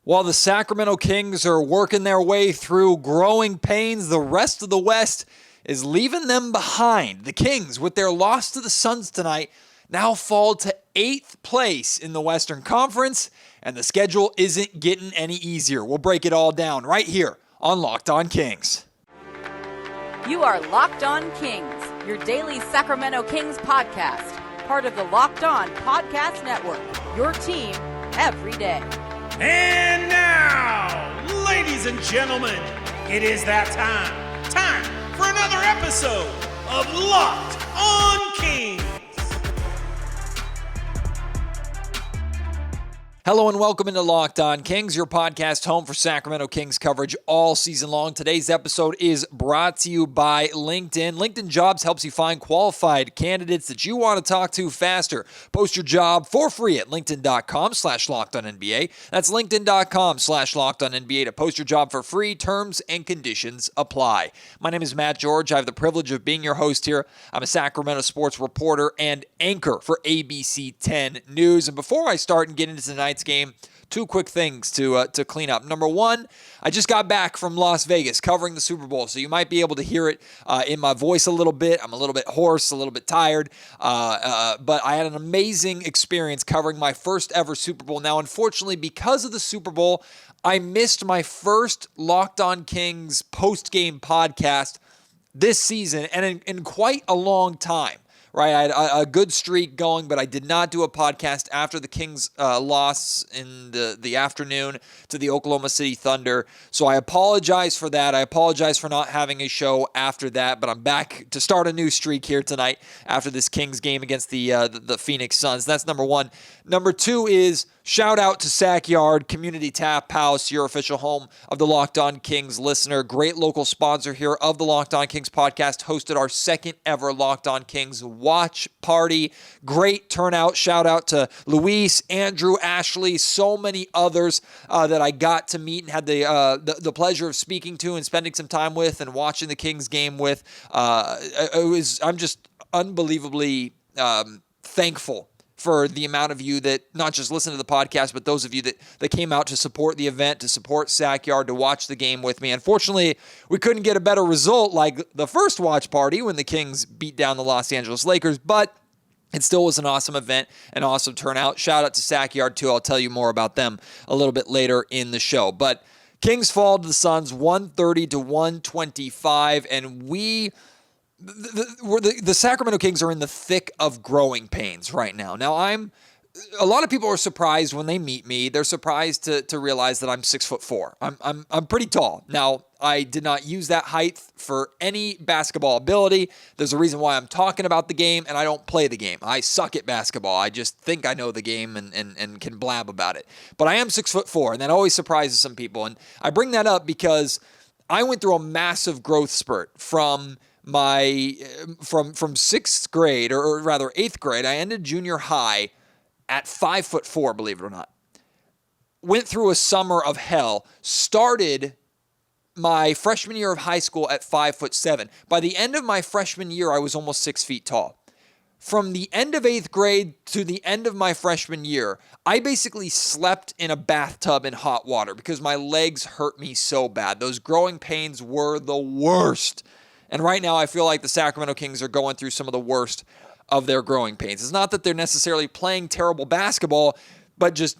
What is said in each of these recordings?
While the Sacramento Kings are working their way through growing pains, the rest of the West is leaving them behind. The Kings, with their loss to the Suns tonight, now fall to 8th place in the Western Conference, and the schedule isn't getting any easier. We'll break it all down right here on Locked On Kings. You are Locked On Kings, your daily Sacramento Kings podcast, part of the Locked On Podcast Network, your team every day. And now, ladies and gentlemen, it is that time for another episode of Locked On Kings. Hello and welcome into Locked On Kings, your podcast home for Sacramento Kings coverage all season long. Today's episode is brought to you by LinkedIn. LinkedIn Jobs helps you find qualified candidates that you want to talk to faster. Post your job for free at linkedin.com/LockedOnNBA. That's linkedin.com/LockedOnNBA to post your job for free. Terms and conditions apply. My name is Matt George. I have the privilege of being your host here. I'm a Sacramento sports reporter and anchor for ABC 10 News. And before I start and get into tonight's game, two quick things to clean up. Number one, I just got back from Las Vegas covering the Super Bowl, so you might be able to hear it in my voice a little bit. I'm a little bit hoarse, a little bit tired, but I had an amazing experience covering my first ever Super Bowl. Now, unfortunately, because of the Super Bowl, I missed my first Locked On Kings post-game podcast this season and in quite a long time. Right, I had a good streak going, but I did not do a podcast after the Kings loss in the afternoon to the Oklahoma City Thunder. So I apologize for that. I apologize for not having a show after that, but I'm back to start a new streak here tonight after this Kings game against the Phoenix Suns. That's number one. Number two is shout out to Sackyard Community Tap House, your official home of the Locked On Kings listener. Great local sponsor here of the Locked On Kings podcast. Hosted our second ever Locked On Kings watch party. Great turnout. Shout out to Luis, Andrew, Ashley, so many others that I got to meet and had the pleasure of speaking to and spending some time with and watching the Kings game with. I'm just unbelievably thankful for the amount of you that not just listen to the podcast, but those of you that came out to support the event, to support Sackyard, to watch the game with me. Unfortunately, we couldn't get a better result like the first watch party when the Kings beat down the Los Angeles Lakers, but it still was an awesome event, an awesome turnout. Shout out to Sackyard, too. I'll tell you more about them a little bit later in the show. But Kings fall to the Suns 130-125, and the Sacramento Kings are in the thick of growing pains right now. Now, a lot of people are surprised when they meet me. They're surprised to realize that I'm 6'4". I'm pretty tall. Now, I did not use that height for any basketball ability. There's a reason why I'm talking about the game, and I don't play the game. I suck at basketball. I just think I know the game and can blab about it. But I am 6'4", and that always surprises some people. And I bring that up because I went through a massive growth spurt from sixth grade, or rather 8th grade. I ended junior high at 5'4", believe it or not. Went through a summer of hell. Started my freshman year of high school at 5'7". By the end of my freshman year, I was almost 6 feet tall. From the end of 8th grade to the end of my freshman year, I basically slept in a bathtub in hot water because my legs hurt me so bad. Those growing pains were the worst. And right now, I feel like the Sacramento Kings are going through some of the worst of their growing pains. It's not that they're necessarily playing terrible basketball, but just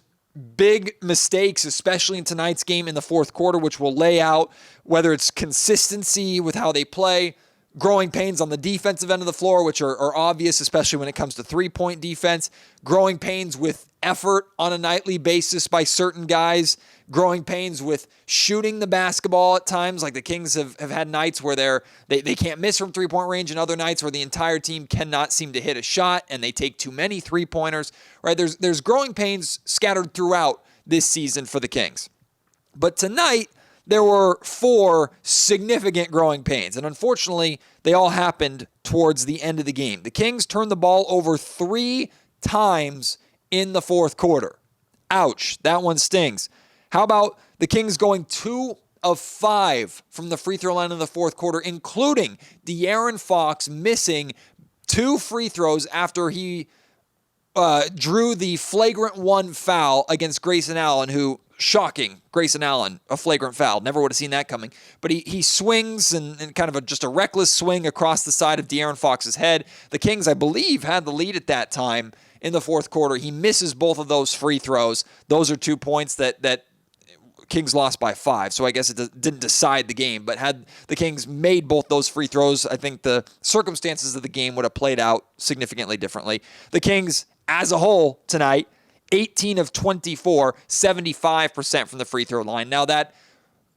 big mistakes, especially in tonight's game in the fourth quarter, which will lay out whether it's consistency with how they play, growing pains on the defensive end of the floor, which are obvious, especially when it comes to three-point defense, growing pains with effort on a nightly basis by certain guys, growing pains with shooting the basketball at times, like the Kings have had nights where they can't miss from three-point range, and other nights where the entire team cannot seem to hit a shot and they take too many three-pointers. Right? There's growing pains scattered throughout this season for the Kings. But tonight, there were 4 significant growing pains, and unfortunately, they all happened towards the end of the game. The Kings turned the ball over 3 times in the fourth quarter. Ouch, that one stings. How about the Kings going 2 of 5 from the free throw line in the fourth quarter, including DeAaron Fox missing 2 free throws after he drew the flagrant 1 foul against Grayson Allen, who shocking. Grayson Allen, a flagrant foul. Never would have seen that coming. But he swings and kind of just a reckless swing across the side of DeAaron Fox's head. The Kings, I believe, had the lead at that time in the fourth quarter. He misses both of those free throws. Those are 2 points that Kings lost by 5, so I guess it didn't decide the game. But had the Kings made both those free throws, I think the circumstances of the game would have played out significantly differently. The Kings, as a whole, tonight, 18 of 24, 75% from the free throw line. Now, that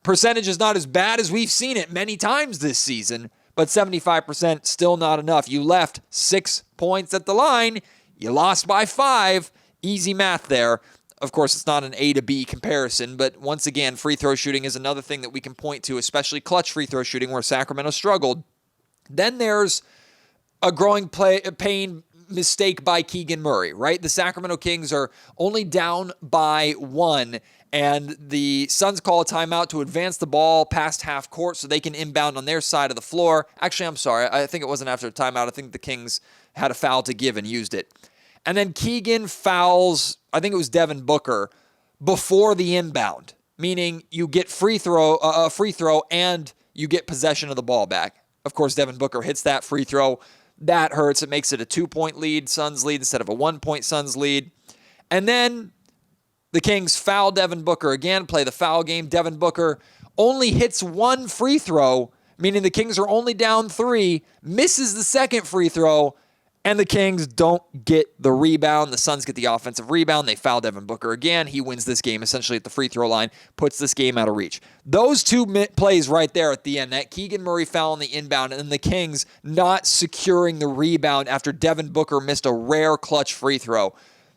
percentage is not as bad as we've seen it many times this season, but 75% still not enough. You left 6 points at the line. You lost by 5. Easy math there. Of course, it's not an A to B comparison, but once again, free throw shooting is another thing that we can point to, especially clutch free throw shooting where Sacramento struggled. Then there's a growing pain mistake by Keegan Murray, right? The Sacramento Kings are only down by 1, and the Suns call a timeout to advance the ball past half court so they can inbound on their side of the floor. Actually, I'm sorry. I think it wasn't after a timeout. I think the Kings had a foul to give and used it. And then Keegan fouls, I think it was Devin Booker, before the inbound, meaning you get a free throw and you get possession of the ball back. Of course, Devin Booker hits that free throw. That hurts. It makes it a 2-point lead, Suns lead, instead of a 1-point Suns lead. And then the Kings foul Devin Booker again, play the foul game. Devin Booker only hits 1 free throw, meaning the Kings are only down 3, misses the second free throw, and the Kings don't get the rebound. The Suns get the offensive rebound. They foul Devin Booker again. He wins this game essentially at the free throw line, puts this game out of reach. Those 2 plays right there at the end, that Keegan Murray foul on the inbound, and then the Kings not securing the rebound after Devin Booker missed a rare clutch free throw.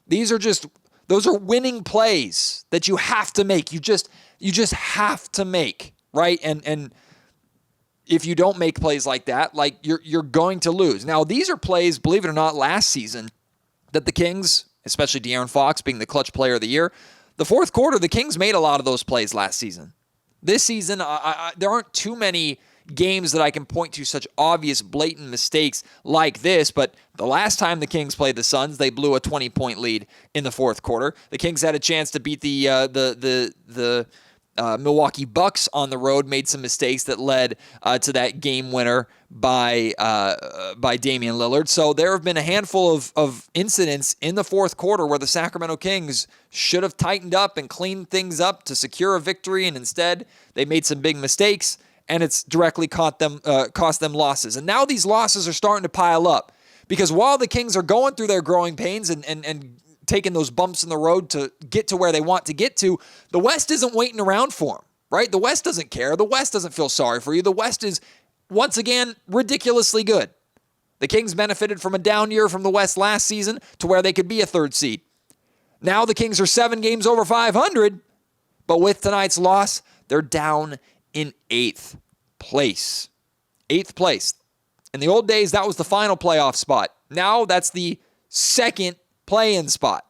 Those are winning plays that you have to make. You just have to make, right? And if you don't make plays like that, like you're going to lose. Now, these are plays, believe it or not, last season that the Kings, especially DeAaron Fox being the clutch player of the year, the fourth quarter, the Kings made a lot of those plays last season. This season, there aren't too many games that I can point to such obvious, blatant mistakes like this, but the last time the Kings played the Suns, they blew a 20-point lead in the fourth quarter. The Kings had a chance to beat the Milwaukee Bucks on the road, made some mistakes that led to that game winner by Damian Lillard. So there have been a handful of incidents in the fourth quarter where the Sacramento Kings should have tightened up and cleaned things up to secure a victory, and instead they made some big mistakes, and it's directly cost them losses. And now these losses are starting to pile up because while the Kings are going through their growing pains and taking those bumps in the road to get to where they want to get to, the West isn't waiting around for them, right? The West doesn't care. The West doesn't feel sorry for you. The West is, once again, ridiculously good. The Kings benefited from a down year from the West last season to where they could be a 3rd seed. Now the Kings are 7 games over 500, but with tonight's loss, they're down in 8th place. 8th place. In the old days, that was the final playoff spot. Now that's the 2nd play-in spot.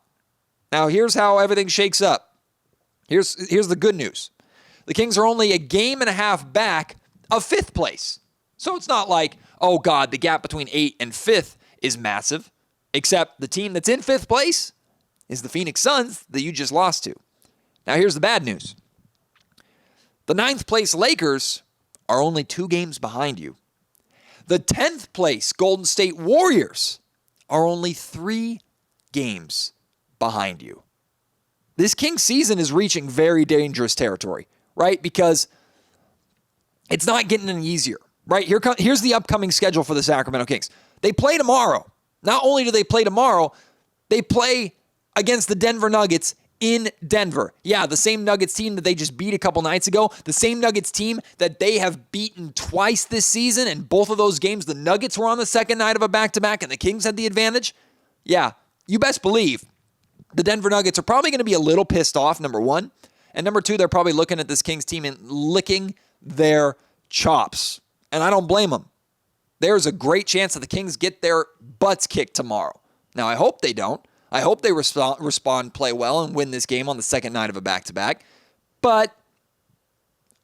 Now, here's how everything shakes up. Here's the good news. The Kings are only a game and a half back of 5th place. So it's not like, oh God, the gap between 8th and 5th is massive, except the team that's in 5th place is the Phoenix Suns that you just lost to. Now, here's the bad news. The 9th place Lakers are only 2 games behind you. The 10th place Golden State Warriors are only 3 games behind you. This Kings season is reaching very dangerous territory, right? Because it's not getting any easier, right? Here's the upcoming schedule for the Sacramento Kings. They play tomorrow. Not only do they play tomorrow, they play against the Denver Nuggets in Denver. Yeah, the same Nuggets team that they just beat a couple nights ago, the same Nuggets team that they have beaten twice this season, and both of those games, the Nuggets were on the second night of a back-to-back, and the Kings had the advantage. Yeah, you best believe the Denver Nuggets are probably going to be a little pissed off, number one, and number two, they're probably looking at this Kings team and licking their chops, and I don't blame them. There's a great chance that the Kings get their butts kicked tomorrow. Now, I hope they don't. I hope they respond, play well, and win this game on the second night of a back-to-back. But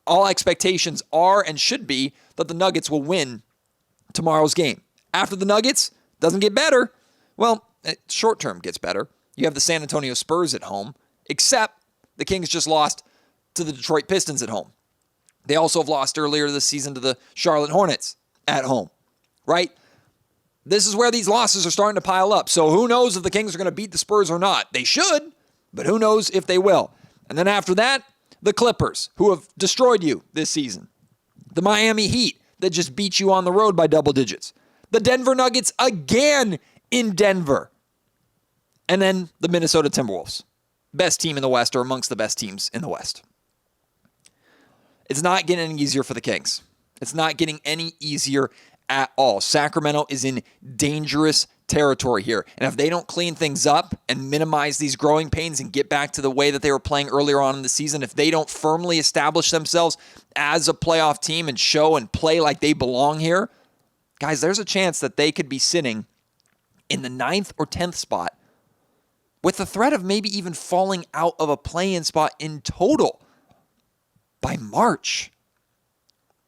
all expectations are and should be that the Nuggets will win tomorrow's game. After the Nuggets, doesn't get better. Well, short-term gets better. You have the San Antonio Spurs at home, except the Kings just lost to the Detroit Pistons at home. They also have lost earlier this season to the Charlotte Hornets at home, right? This is where these losses are starting to pile up. So who knows if the Kings are going to beat the Spurs or not? They should, but who knows if they will. And then after that, the Clippers, who have destroyed you this season. The Miami Heat, that just beat you on the road by double digits. The Denver Nuggets again in Denver. And then the Minnesota Timberwolves. Best team in the West, or amongst the best teams in the West. It's not getting any easier for the Kings. It's not getting any easier at all. Sacramento is in dangerous territory here. And if they don't clean things up and minimize these growing pains and get back to the way that they were playing earlier on in the season, if they don't firmly establish themselves as a playoff team and show and play like they belong here, guys, there's a chance that they could be sitting in the 9th or 10th spot with the threat of maybe even falling out of a play-in spot in total by March.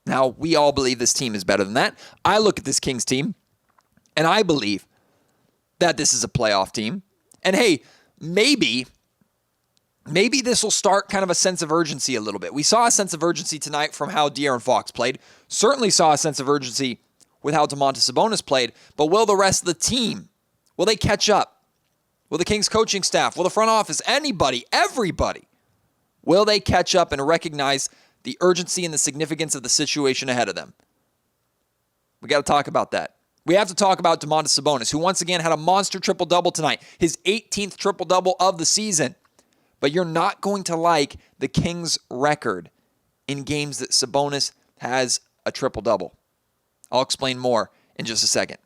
Now, we all believe this team is better than that. I look at this Kings team, and I believe that this is a playoff team. And hey, maybe this will start kind of a sense of urgency a little bit. We saw a sense of urgency tonight from how DeAaron Fox played. Certainly saw a sense of urgency with how Domantas Sabonis played. But will the rest of the team, will they catch up? Will the Kings coaching staff, will the front office, anybody, everybody, will they catch up and recognize the urgency and the significance of the situation ahead of them? We got to talk about that. We have to talk about Domantas Sabonis, who once again had a monster triple-double tonight, his 18th triple-double of the season. But you're not going to like the Kings' record in games that Sabonis has a triple-double. I'll explain more in just a second.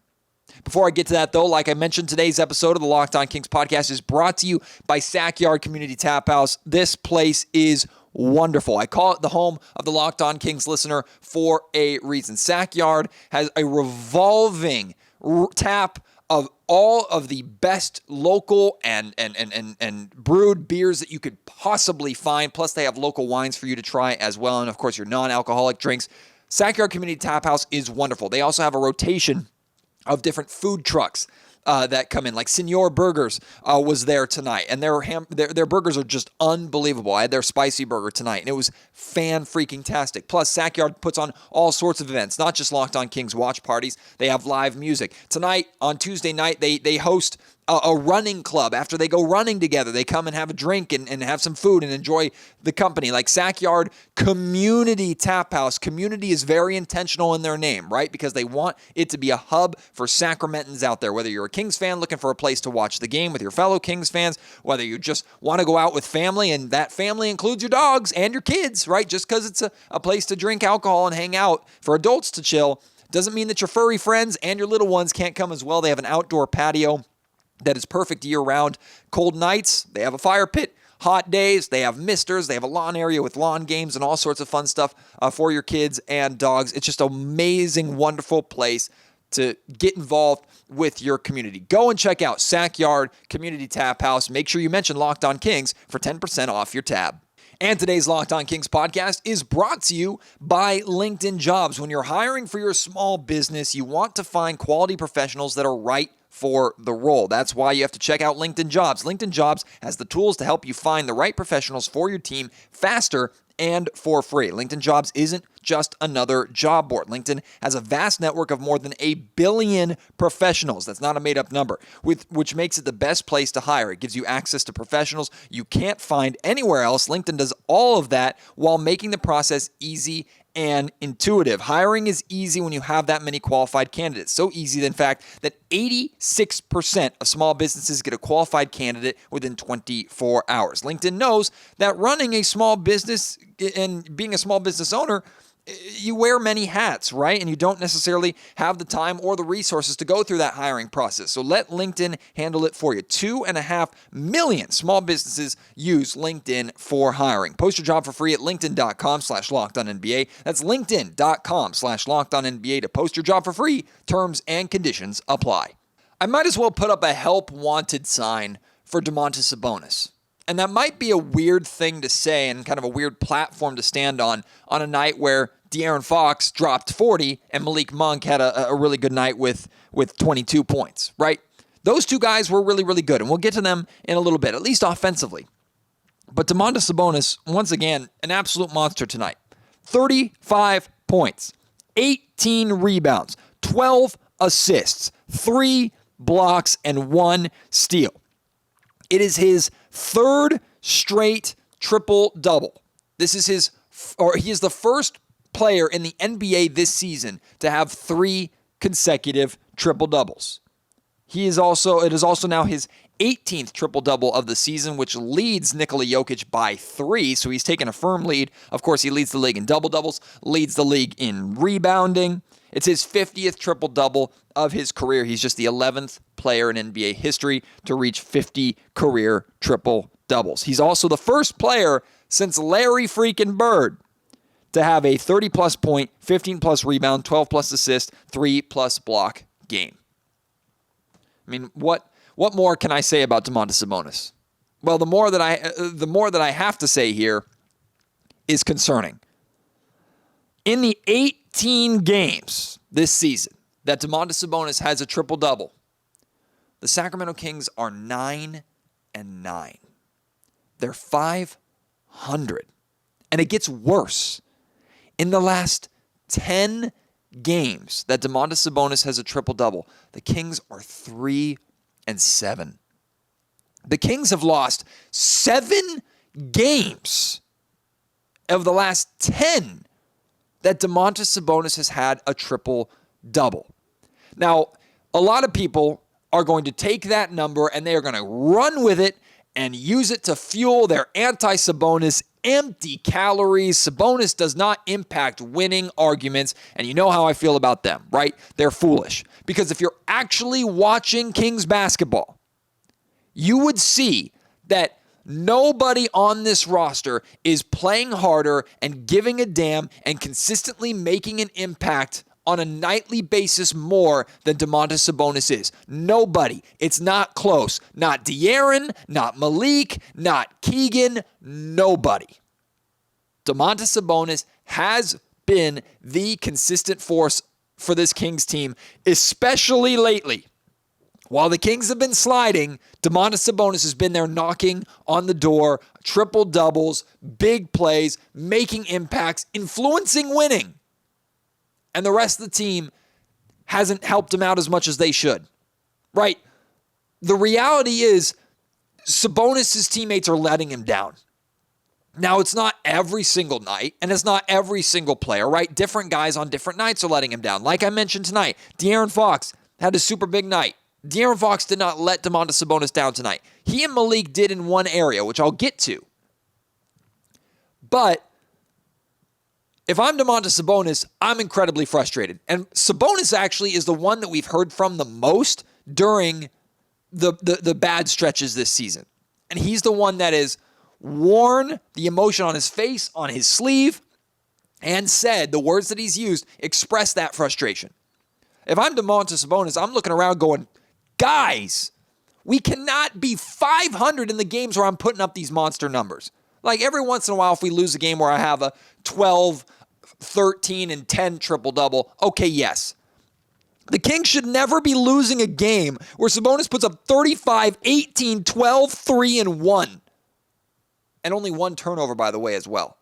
Before I get to that, though, like I mentioned, today's episode of the Locked On Kings podcast is brought to you by Sackyard Community Tap House. This place is wonderful. I call it the home of the Locked On Kings listener for a reason. Sackyard has a revolving tap of all of the best local and brewed beers that you could possibly find. Plus, they have local wines for you to try as well. And, of course, your non-alcoholic drinks. Sackyard Community Tap House is wonderful. They also have a rotation of different food trucks that come in, like Senor Burgers was there tonight, and their burgers are just unbelievable. I had their spicy burger tonight, and it was fan-freaking-tastic. Plus, Sackyard puts on all sorts of events, not just Locked On Kings watch parties. They have live music. Tonight, on Tuesday night, they host a running club. After they go running together, they come and have a drink and have some food and enjoy the company. Like Sackyard Community Tap House. Community is very intentional in their name, right? Because they want it to be a hub for Sacramentans out there. Whether you're a Kings fan looking for a place to watch the game with your fellow Kings fans, whether you just want to go out with family, and that family includes your dogs and your kids, right? Just because it's a place to drink alcohol and hang out for adults to chill doesn't mean that your furry friends and your little ones can't come as well. They have an outdoor patio that is perfect year-round. Cold nights, they have a fire pit. Hot days, they have misters. They have a lawn area with lawn games and all sorts of fun stuff for your kids and dogs. It's just an amazing, wonderful place to get involved with your community. Go and check out Sackyard Community Tap House. Make sure you mention Locked On Kings for 10% off your tab. And today's Locked On Kings podcast is brought to you by LinkedIn Jobs. When you're hiring for your small business, you want to find quality professionals that are right for the role. That's why you have to check out LinkedIn Jobs. LinkedIn Jobs has the tools to help you find the right professionals for your team faster and for free. LinkedIn Jobs isn't just another job board. LinkedIn has a vast network of more than 1 billion professionals. That's not a made-up number, which makes it the best place to hire. It gives you access to professionals you can't find anywhere else. LinkedIn does all of that while making the process easy and intuitive. Hiring is easy when you have that many qualified candidates. So easy, in fact, that 86% of small businesses get a qualified candidate within 24 hours. LinkedIn knows that running a small business and being a small business owner, you wear many hats, right? And you don't necessarily have the time or the resources to go through that hiring process. So let LinkedIn handle it for you. 2.5 million small businesses use LinkedIn for hiring. Post your job for free at linkedin.com/lockedonnba. That's linkedin.com/lockedonnba to post your job for free. Terms and conditions apply. I might as well put up a help wanted sign for Domantas Sabonis. And that might be a weird thing to say and kind of a weird platform to stand on a night where DeAaron Fox dropped 40 and Malik Monk had a really good night with 22 points, right? Those two guys were really, really good, and we'll get to them in a little bit, at least offensively. But Domantas Sabonis, once again, an absolute monster tonight. 35 points, 18 rebounds, 12 assists, 3 blocks, and 1 steal. It is his third straight triple-double. He is the first player in the NBA this season to have 3 consecutive triple-doubles. It is also now his 18th triple-double of the season, which leads Nikola Jokic by 3, so he's taken a firm lead. Of course, he leads the league in double-doubles, leads the league in rebounding. It's his 50th triple-double of his career. He's just the 11th player in NBA history to reach 50 career triple-doubles. He's also the first player since Larry freaking Bird to have a 30-plus point, 15-plus rebound, 12-plus assist, 3-plus block game. I mean, what more can I say about Domantas Sabonis? Well, the more that I have to say here is concerning. In the 18 games this season that Domantas Sabonis has a triple-double, the Sacramento Kings are 9-9. They're 500. And it gets worse. In the last 10 games that Domantas Sabonis has a triple-double, the Kings are 3-7. The Kings have lost 7 games of the last 10 that Domantas Sabonis has had a triple-double. Now, a lot of people are going to take that number and they are going to run with it and use it to fuel their anti-Sabonis empty calories. Sabonis does not impact winning arguments, and you know how I feel about them, right? They're foolish. Because if you're actually watching Kings basketball, you would see that nobody on this roster is playing harder and giving a damn and consistently making an impact on a nightly basis more than Domantas Sabonis is. Nobody. It's not close. Not DeAaron, not Malik, not Keegan, nobody. Domantas Sabonis has been the consistent force for this Kings team, especially lately. While the Kings have been sliding, Domantas Sabonis has been there knocking on the door, triple doubles, big plays, making impacts, influencing winning. And the rest of the team hasn't helped him out as much as they should. Right? The reality is Sabonis' teammates are letting him down. Now, it's not every single night, and it's not every single player, right? Different guys on different nights are letting him down. Like I mentioned tonight, DeAaron Fox had a super big night. DeAaron Fox did not let Domantas Sabonis down tonight. He and Malik did in one area, which I'll get to. But if I'm Domantas Sabonis, I'm incredibly frustrated. And Sabonis actually is the one that we've heard from the most during the bad stretches this season. And he's the one that has worn the emotion on his face, on his sleeve, and said the words that he's used express that frustration. If I'm Domantas Sabonis, I'm looking around going, guys, we cannot be 500 in the games where I'm putting up these monster numbers. Like every once in a while, if we lose a game where I have a 12, 13, and 10 triple-double, okay, yes. The Kings should never be losing a game where Sabonis puts up 35, 18, 12, 3, and 1. And only 1 turnover, by the way, as well.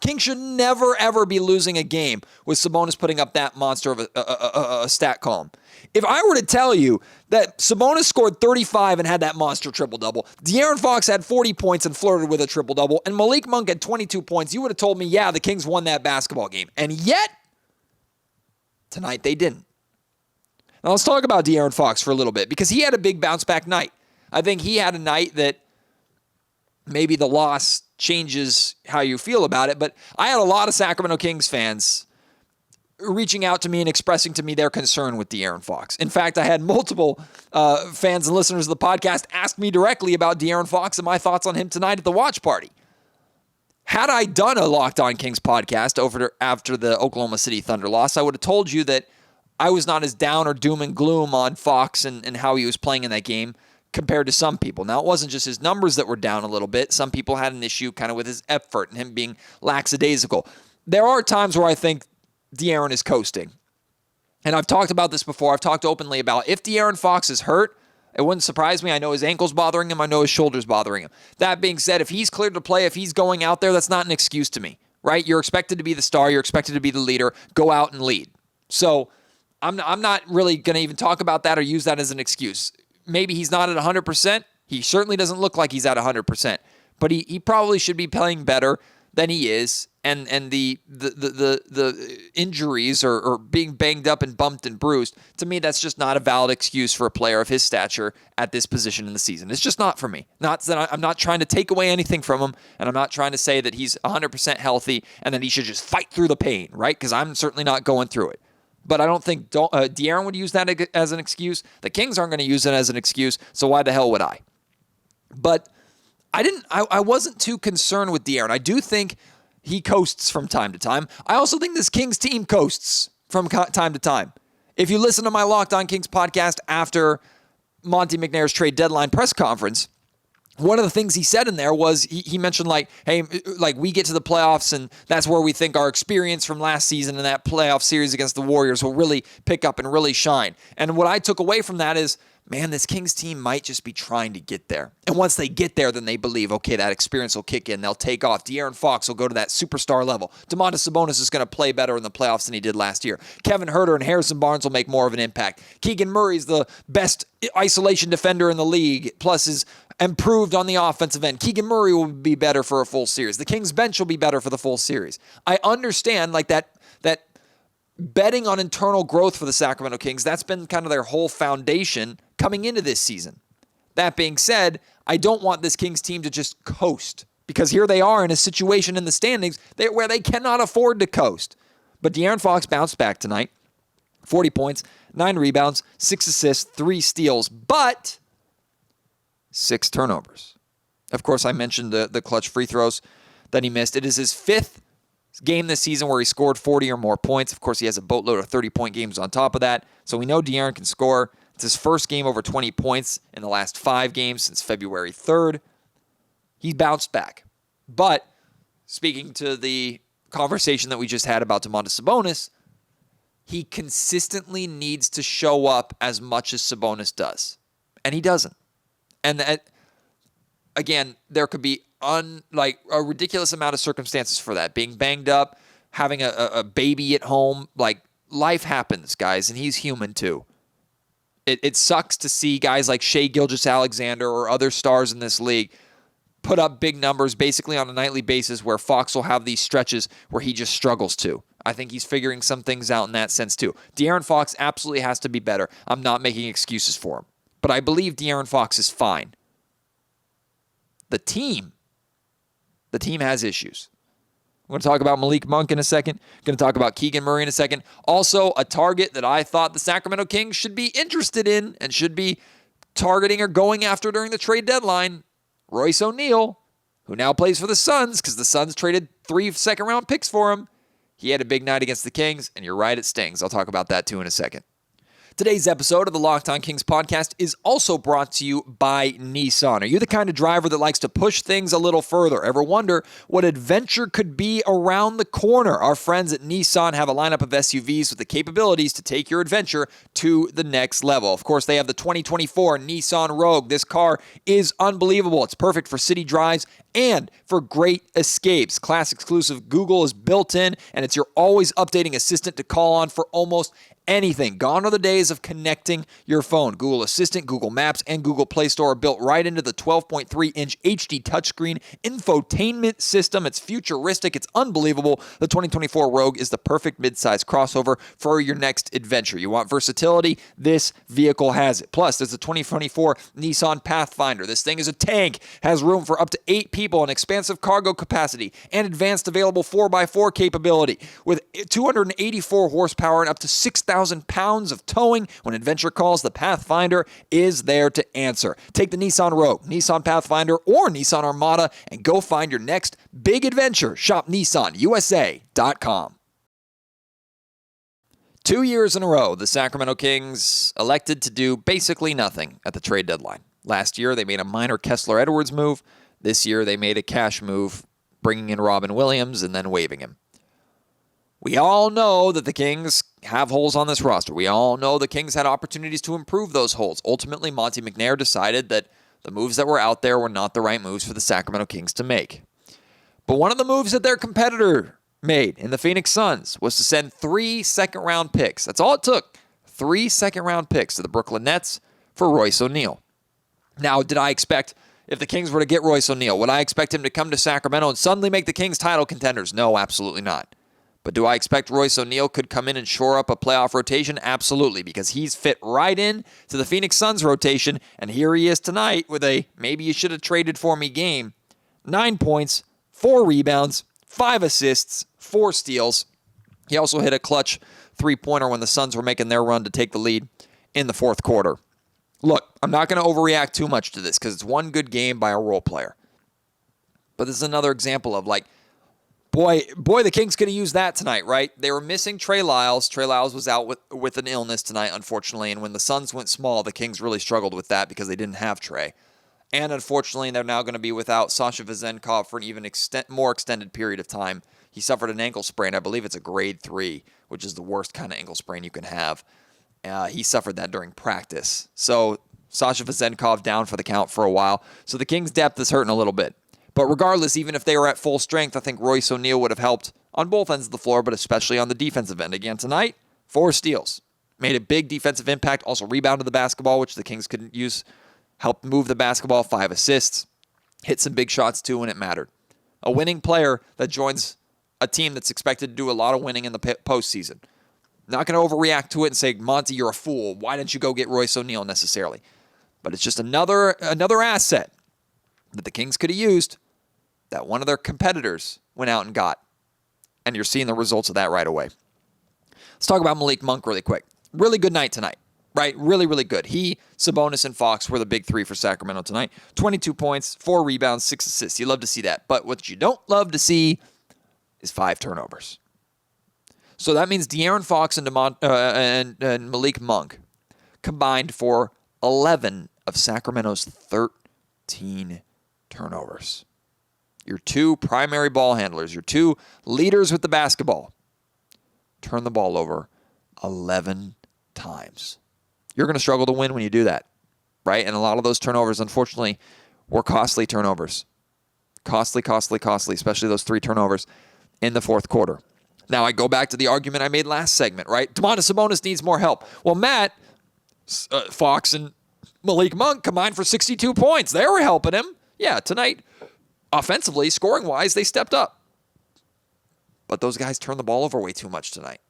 Kings should never, ever be losing a game with Sabonis putting up that monster of a stat column. If I were to tell you that Sabonis scored 35 and had that monster triple-double, DeAaron Fox had 40 points and flirted with a triple-double, and Malik Monk had 22 points, you would have told me, yeah, the Kings won that basketball game. And yet, tonight they didn't. Now let's talk about DeAaron Fox for a little bit, because he had a big bounce-back night. I think he had a night that maybe the loss changes how you feel about it, but I had a lot of Sacramento Kings fans reaching out to me and expressing to me their concern with DeAaron Fox. In fact, I had multiple fans and listeners of the podcast ask me directly about DeAaron Fox and my thoughts on him tonight at the watch party. Had I done a Locked On Kings podcast after the Oklahoma City Thunder loss, I would have told you that I was not as down or doom and gloom on Fox and how he was playing in that game compared to some people. Now, it wasn't just his numbers that were down a little bit. Some people had an issue kind of with his effort and him being lackadaisical. There are times where I think DeAaron is coasting. And I've talked about this before. I've talked openly about if DeAaron Fox is hurt, It wouldn't surprise me. I know his ankle's bothering him. I know his shoulder's bothering him. That being said, if he's cleared to play, if he's going out there, that's not an excuse to me, right? You're expected to be the star. You're expected to be the leader. Go out and lead. So I'm not really going to even talk about that or use that as an excuse. Maybe he's not at 100%. He certainly doesn't look like he's at 100%. But he probably should be playing better than he is. And the injuries or being banged up and bumped and bruised, to me, that's just not a valid excuse for a player of his stature at this position in the season. It's just not for me. Not that I'm not trying to take away anything from him, and I'm not trying to say that he's 100% healthy and that he should just fight through the pain, right? Because I'm certainly not going through it. But I don't think DeAaron would use that as an excuse. The Kings aren't going to use it as an excuse, so why the hell would I? But I wasn't too concerned with DeAaron. I do think he coasts from time to time. I also think this Kings team coasts from time to time. If you listen to my Locked On Kings podcast after Monte McNair's trade deadline press conference, one of the things he said in there was he mentioned hey, we get to the playoffs and that's where we think our experience from last season and that playoff series against the Warriors will really pick up and really shine. And what I took away from that is, man, this Kings team might just be trying to get there. And once they get there, then they believe, okay, that experience will kick in. They'll take off. DeAaron Fox will go to that superstar level. Domantas Sabonis is going to play better in the playoffs than he did last year. Kevin Huerter and Harrison Barnes will make more of an impact. Keegan Murray's the best isolation defender in the league, plus is improved on the offensive end. Keegan Murray will be better for a full series. The Kings bench will be better for the full series. I understand that betting on internal growth for the Sacramento Kings, that's been kind of their whole foundation coming into this season. That being said, I don't want this Kings team to just coast, because here they are in a situation in the standings where they cannot afford to coast. But DeAaron Fox bounced back tonight. 40 points, 9 rebounds, 6 assists, 3 steals, but 6 turnovers. Of course, I mentioned the clutch free throws that he missed. It is his 5th game this season where he scored 40 or more points. Of course, he has a boatload of 30-point games on top of that. So we know DeAaron can score. It's his first game over 20 points in the last 5 games since February 3rd. He's bounced back. But speaking to the conversation that we just had about Domantas Sabonis, he consistently needs to show up as much as Sabonis does. And he doesn't. And again, there could be a ridiculous amount of circumstances for that. Being banged up, having a baby at home, life happens, guys, and he's human too. It sucks to see guys like Shai Gilgeous-Alexander or other stars in this league put up big numbers basically on a nightly basis where Fox will have these stretches where he just struggles too. I think he's figuring some things out in that sense too. DeAaron Fox absolutely has to be better. I'm not making excuses for him. But I believe DeAaron Fox is fine. The team has issues. I'm going to talk about Malik Monk in a second. I'm going to talk about Keegan Murray in a second. Also, a target that I thought the Sacramento Kings should be interested in and should be targeting or going after during the trade deadline, Royce ONeal, who now plays for the Suns because the Suns traded 3 second-round picks for him. He had a big night against the Kings, and you're right, it stings. I'll talk about that too in a second. Today's episode of the Locked On Kings podcast is also brought to you by Nissan. Are you the kind of driver that likes to push things a little further? Ever wonder what adventure could be around the corner? Our friends at Nissan have a lineup of SUVs with the capabilities to take your adventure to the next level. Of course, they have the 2024 Nissan Rogue. This car is unbelievable. It's perfect for city drives and for great escapes. Class exclusive Google is built in, and it's your always updating assistant to call on for almost anything. Gone are the days of connecting your phone. Google Assistant, Google Maps, and Google Play Store are built right into the 12.3-inch HD touchscreen infotainment system. It's futuristic. It's unbelievable. The 2024 Rogue is the perfect midsize crossover for your next adventure. You want versatility? This vehicle has it. Plus, there's the 2024 Nissan Pathfinder. This thing is a tank, has room for up to 8 people, and expansive cargo capacity, and advanced available 4x4 capability. With 284 horsepower and up to 6,000 pounds of towing, when adventure calls, the Pathfinder is there to answer. Take the Nissan Rogue, Nissan Pathfinder, or Nissan Armada and go find your next big adventure. Shop NissanUSA.com. 2 years in a row, the Sacramento Kings elected to do basically nothing at the trade deadline. Last year, they made a minor Kessler Edwards move. This year, they made a cash move, bringing in Robin Williams and then waiving him. We all know that the Kings have holes on this roster. We all know the Kings had opportunities to improve those holes. Ultimately, Monte McNair decided that the moves that were out there were not the right moves for the Sacramento Kings to make. But one of the moves that their competitor made in the Phoenix Suns was to send 3 second-round picks. That's all it took. 3 second-round picks to the Brooklyn Nets for Royce O'Neal. Now, did I expect, if the Kings were to get Royce O'Neal, would I expect him to come to Sacramento and suddenly make the Kings title contenders? No, absolutely not. But do I expect Royce O'Neal could come in and shore up a playoff rotation? Absolutely, because he's fit right in to the Phoenix Suns rotation, and here he is tonight with a maybe you should have traded for me game. 9 points, 4 rebounds, 5 assists, 4 steals. He also hit a clutch three-pointer when the Suns were making their run to take the lead in the fourth quarter. Look, I'm not going to overreact too much to this because it's one good game by a role player. But this is another example of boy, the Kings could have used that tonight, right? They were missing Trey Lyles. Trey Lyles was out with an illness tonight, unfortunately. And when the Suns went small, the Kings really struggled with that because they didn't have Trey. And unfortunately, they're now going to be without Sasha Vezenkov for an even more extended period of time. He suffered an ankle sprain. I believe it's a grade 3, which is the worst kind of ankle sprain you can have. He suffered that during practice. So Sasha Vezenkov down for the count for a while. So the Kings' depth is hurting a little bit. But regardless, even if they were at full strength, I think Royce O'Neal would have helped on both ends of the floor, but especially on the defensive end. Again, tonight, 4 steals. Made a big defensive impact. Also rebounded the basketball, which the Kings couldn't use. Helped move the basketball, 5 assists. Hit some big shots, too, when it mattered. A winning player that joins a team that's expected to do a lot of winning in the postseason. Not going to overreact to it and say, Monty, you're a fool. Why didn't you go get Royce O'Neal necessarily? But it's just another asset that the Kings could have used that one of their competitors went out and got. And you're seeing the results of that right away. Let's talk about Malik Monk really quick. Really good night tonight, right? Really, really good. He, Sabonis, and Fox were the big 3 for Sacramento tonight. 22 points, 4 rebounds, 6 assists. You love to see that. But what you don't love to see is 5 turnovers. So that means DeAaron Fox and Malik Monk combined for 11 of Sacramento's 13 turnovers. Your 2 primary ball handlers, your 2 leaders with the basketball, turn the ball over 11 times. You're going to struggle to win when you do that, right? And a lot of those turnovers, unfortunately, were costly turnovers. Costly, especially those 3 turnovers in the fourth quarter. Now, I go back to the argument I made last segment, right? Domantas Sabonis needs more help. Well, Matt, Fox, and Malik Monk combined for 62 points. They were helping him. Yeah, tonight, offensively, scoring-wise, they stepped up. But those guys turn the ball over way too much tonight.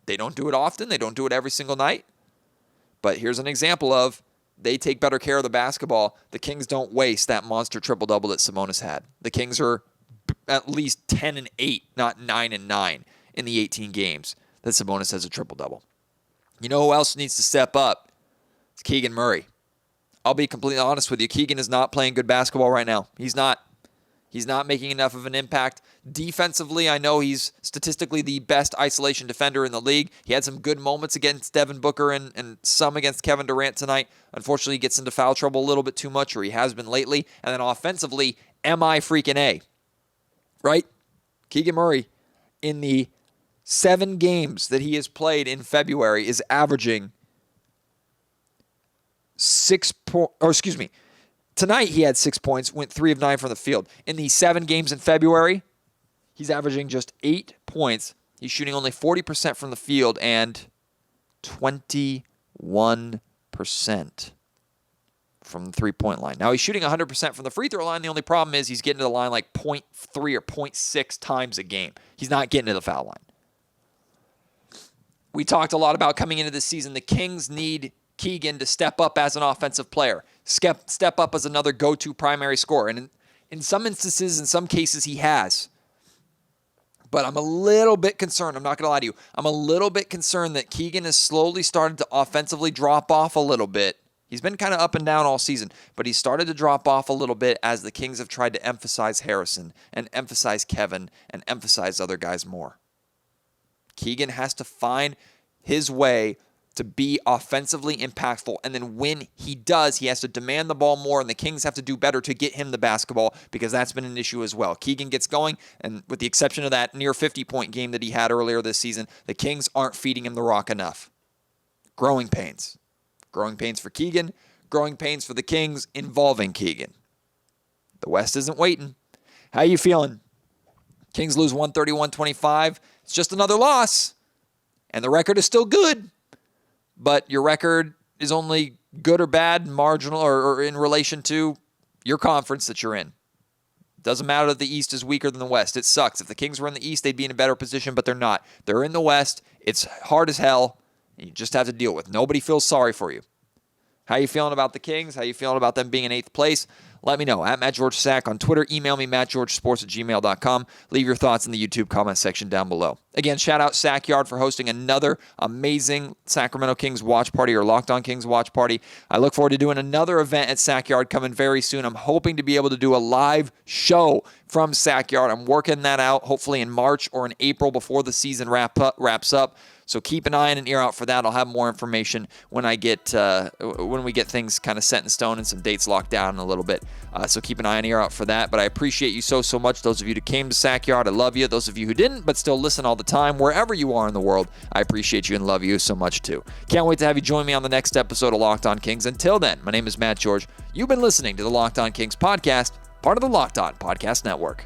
They don't do it often. They don't do it every single night. But here's an example of they take better care of the basketball. The Kings don't waste that monster triple-double that Sabonis had. The Kings are at least 10-8, not 9-9 in the 18 games that Sabonis has a triple-double. You know who else needs to step up? It's Keegan Murray. I'll be completely honest with you. Keegan is not playing good basketball right now. He's not. He's not making enough of an impact. Defensively, I know he's statistically the best isolation defender in the league. He had some good moments against Devin Booker and some against Kevin Durant tonight. Unfortunately, he gets into foul trouble a little bit too much, or he has been lately. And then offensively, M-I-freaking-A. Right? Keegan Murray, in the 7 games that he has played in February, is averaging tonight he had 6 points, went 3 of 9 from the field. In the 7 games in February, he's averaging just 8 points. He's shooting only 40% from the field and 21% from the three-point line. Now, he's shooting 100% from the free throw line. The only problem is he's getting to the line like 0.3 or 0.6 times a game. He's not getting to the foul line. We talked a lot about coming into this season. The Kings need Keegan to step up as an offensive player, step up as another go-to primary scorer. And in some instances, in some cases, he has. But I'm a little bit concerned. I'm not going to lie to you. I'm a little bit concerned that Keegan has slowly started to offensively drop off a little bit. He's been kind of up and down all season, but he started to drop off a little bit as the Kings have tried to emphasize Harrison and emphasize Kevin and emphasize other guys more. Keegan has to find his way to be offensively impactful. And then when he does, he has to demand the ball more, and the Kings have to do better to get him the basketball, because that's been an issue as well. Keegan gets going, and with the exception of that near 50-point game that he had earlier this season, the Kings aren't feeding him the rock enough. Growing pains. Growing pains for Keegan, growing pains for the Kings involving Keegan. The West isn't waiting. How you feeling? Kings lose 131-25. It's just another loss, and the record is still good. But your record is only good or bad, marginal, or in relation to your conference that you're in. Doesn't matter that the East is weaker than the West. It sucks. If the Kings were in the East, they'd be in a better position, but they're not. They're in the West. It's hard as hell, and you just have to deal with it. Nobody feels sorry for you. How you feeling about the Kings? How you feeling about them being in 8th place? Let me know. At MattGeorgeSack on Twitter. Email me, mattgeorgesports@gmail.com. Leave your thoughts in the YouTube comment section down below. Again, shout out Sackyard for hosting another amazing Sacramento Kings watch party, or Locked On Kings watch party. I look forward to doing another event at Sackyard coming very soon. I'm hoping to be able to do a live show from Sackyard. I'm working that out, hopefully in March or in April before the season wraps up. So keep an eye and an ear out for that. I'll have more information when we get things kind of set in stone and some dates locked down in a little bit. So keep an eye and ear out for that. But I appreciate you so much. Those of you that came to Sackyard, I love you. Those of you who didn't but still listen all the time, wherever you are in the world, I appreciate you and love you so much too. Can't wait to have you join me on the next episode of Locked On Kings. Until then, my name is Matt George. You've been listening to the Locked On Kings podcast, part of the Locked On Podcast Network.